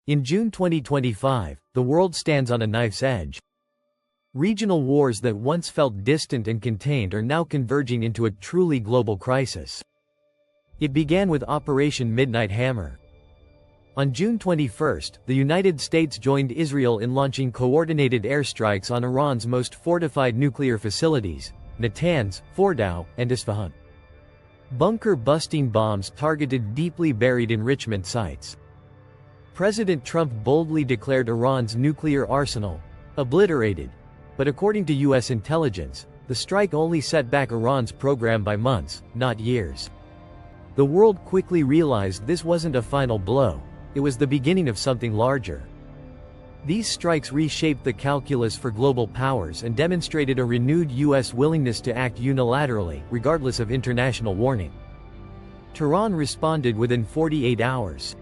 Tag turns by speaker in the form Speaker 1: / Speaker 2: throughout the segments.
Speaker 1: In June 2025, the world stands on a knife's edge. Regional wars that once felt distant and contained are now converging into a truly global crisis. It began with Operation Midnight Hammer. On June 21, the United States joined Israel in launching coordinated airstrikes on Iran's most fortified nuclear facilities, Natanz, Fordow, and Isfahan. Bunker-busting bombs targeted deeply buried enrichment sites. President Trump boldly declared Iran's nuclear arsenal obliterated, but according to U.S. intelligence, the strike only set back Iran's program by months, not years. The world quickly realized this wasn't a final blow, it was the beginning of something larger. These strikes reshaped the calculus for global powers and demonstrated a renewed U.S. willingness to act unilaterally, regardless of international warning. Tehran responded within 48 hours.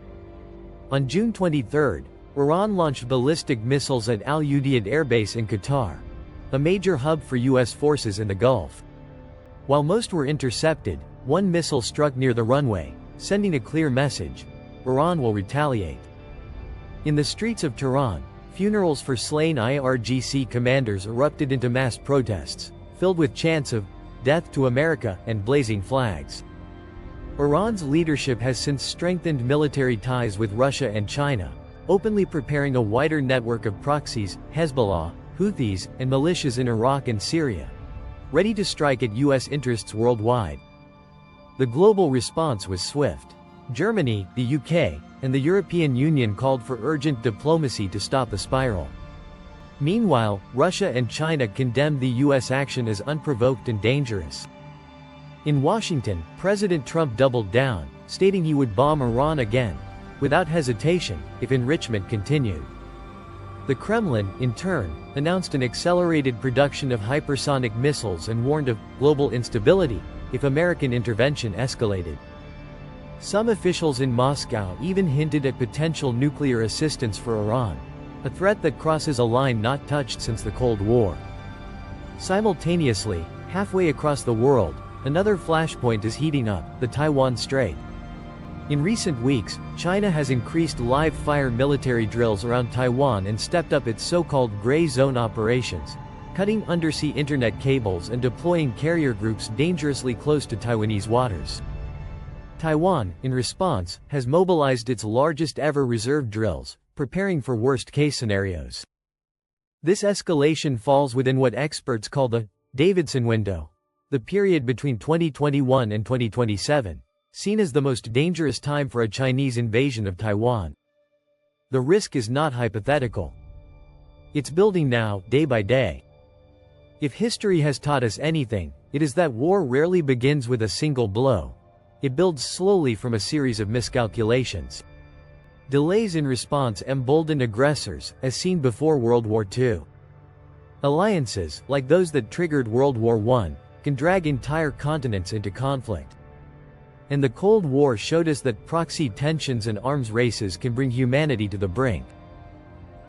Speaker 1: On June 23, Iran launched ballistic missiles at Al Udeid Air Base in Qatar, a major hub for U.S. forces in the Gulf. While most were intercepted, one missile struck near the runway, sending a clear message: Iran will retaliate. In the streets of Tehran, funerals for slain IRGC commanders erupted into mass protests, filled with chants of "Death to America" and blazing flags. Iran's leadership has since strengthened military ties with Russia and China, openly preparing a wider network of proxies, Hezbollah, Houthis, and militias in Iraq and Syria, ready to strike at U.S. interests worldwide. The global response was swift. Germany, the UK, and the European Union called for urgent diplomacy to stop the spiral. Meanwhile, Russia and China condemned the U.S. action as unprovoked and dangerous. In Washington, President Trump doubled down, stating he would bomb Iran again, without hesitation, if enrichment continued. The Kremlin, in turn, announced an accelerated production of hypersonic missiles and warned of global instability if American intervention escalated. Some officials in Moscow even hinted at potential nuclear assistance for Iran, a threat that crosses a line not touched since the Cold War. Simultaneously, halfway across the world, another flashpoint is heating up: the Taiwan Strait. In recent weeks, China has increased live-fire military drills around Taiwan and stepped up its so-called gray zone operations, cutting undersea internet cables and deploying carrier groups dangerously close to Taiwanese waters. Taiwan, in response, has mobilized its largest-ever reserve drills, preparing for worst-case scenarios. This escalation falls within what experts call the Davidson window, the period between 2021 and 2027. Seen as the most dangerous time for a Chinese invasion of Taiwan. The risk is not hypothetical. It's building now, day by day. If history has taught us anything, it is that war rarely begins with a single blow. It builds slowly from a series of miscalculations. Delays in response embolden aggressors, as seen before World War II. Alliances, like those that triggered World War I, can drag entire continents into conflict. And the Cold War showed us that proxy tensions and arms races can bring humanity to the brink.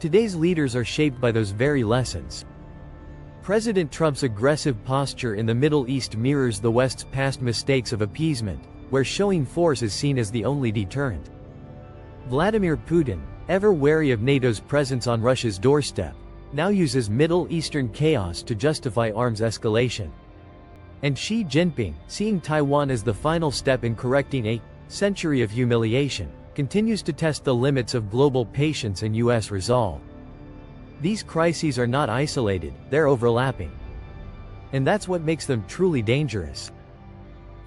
Speaker 1: Today's leaders are shaped by those very lessons. President Trump's aggressive posture in the Middle East mirrors the West's past mistakes of appeasement, where showing force is seen as the only deterrent. Vladimir Putin, ever wary of NATO's presence on Russia's doorstep, now uses Middle Eastern chaos to justify arms escalation. And Xi Jinping, seeing Taiwan as the final step in correcting a century of humiliation, continues to test the limits of global patience and U.S. resolve. These crises are not isolated, they're overlapping. And that's what makes them truly dangerous.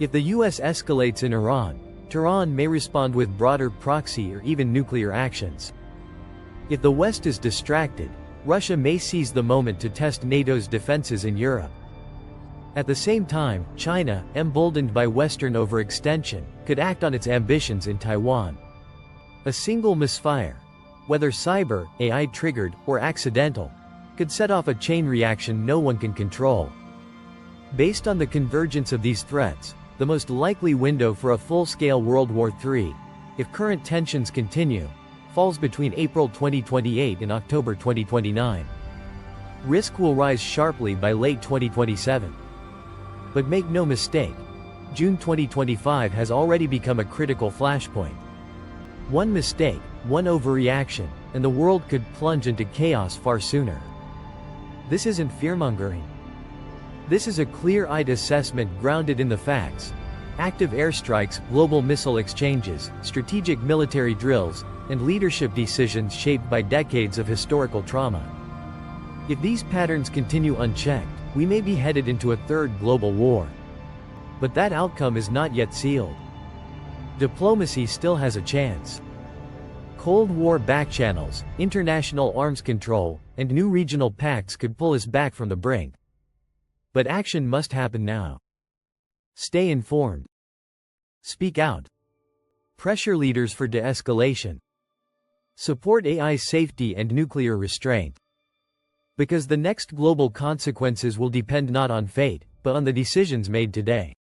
Speaker 1: If the U.S. escalates in Iran, Tehran may respond with broader proxy or even nuclear actions. If the West is distracted, Russia may seize the moment to test NATO's defenses in Europe. At the same time, China, emboldened by Western overextension, could act on its ambitions in Taiwan. A single misfire, whether cyber, AI-triggered, or accidental, could set off a chain reaction no one can control. Based on the convergence of these threats, the most likely window for a full-scale World War III, if current tensions continue, falls between April 2028 and October 2029. Risk will rise sharply by late 2027. But make no mistake, June 2025 has already become a critical flashpoint. One mistake, one overreaction, and the world could plunge into chaos far sooner. This isn't fearmongering. This is a clear-eyed assessment grounded in the facts. Active airstrikes, global missile exchanges, strategic military drills, and leadership decisions shaped by decades of historical trauma. If these patterns continue unchecked, we may be headed into a third global war. But that outcome is not yet sealed. Diplomacy still has a chance. Cold War backchannels, international arms control, and new regional pacts could pull us back from the brink. But action must happen now. Stay informed. Speak out. Pressure leaders for de-escalation. Support AI safety and nuclear restraint. Because the next global consequences will depend not on fate, but on the decisions made today.